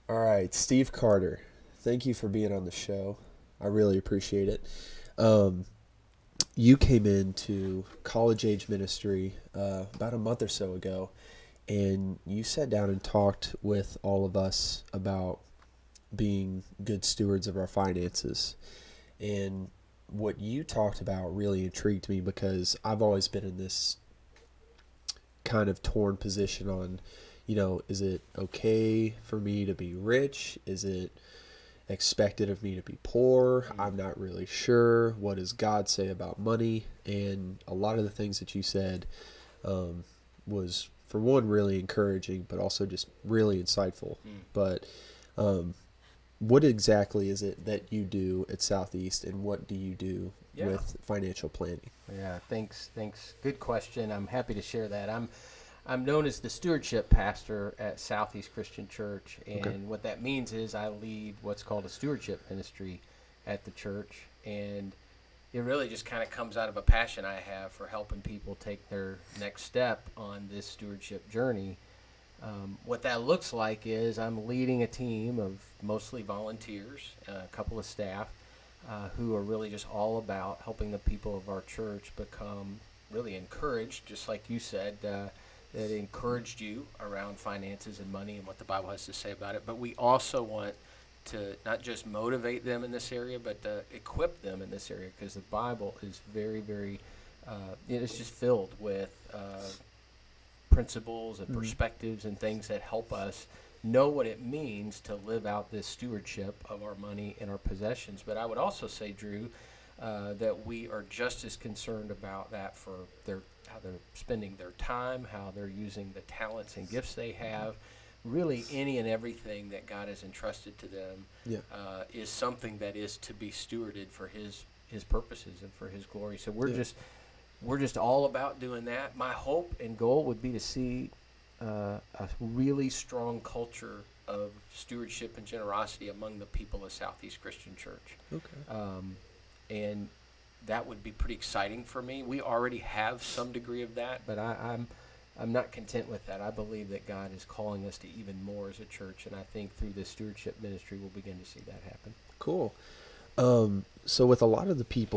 All right, Steve Carter, thank you for being on the show. I really appreciate it. Um, you came into college age ministry about a month or so ago, and you sat down and talked with all of us about being good stewards of our finances. And what you talked about really intrigued me because I've always been in this kind of torn position on, is it okay for me to be rich? Is it expected of me to be poor? I'm not really sure. What does God say about money? And a lot of the things that you said um, was, for one, really encouraging, but also just really insightful. Mm. But um, what exactly is it that you do at Southeast, and what do you do Yeah. with financial planning? Yeah, thanks. Thanks. Good question. I'm happy to share that. I'm known as the stewardship pastor at Southeast Christian Church, Okay. and what that means is I lead what's called a stewardship ministry at the church, and it really just kind of comes out of a passion I have for helping people take their next step on this stewardship journey. What that looks like is I'm leading a team of mostly volunteers, a couple of staff, who are really just all about helping the people of our church become really encouraged, just like you said, that encouraged you around finances and money and what the Bible has to say about it. But we also want to not just motivate them in this area, but to equip them in this area because the Bible is very, very, it's just filled with principles and Mm-hmm. perspectives and things that help us know what it means to live out this stewardship of our money and our possessions. But I would also say, Drew, that we are just as concerned about that for how they're spending their time, how they're using the talents and gifts they have. Really, any and everything that God has entrusted to them Yeah. is something that is to be stewarded for His purposes and for His glory. So Yeah. we're just all about doing that. My hope and goal would be to see a really strong culture of stewardship and generosity among the people of Southeast Christian Church. Okay. And that would be pretty exciting for me. We already have some degree of that, but I'm not content with that. I believe that God is calling us to even more as a church, and I think through this stewardship ministry, we'll begin to see that happen. Cool. So with a lot of the people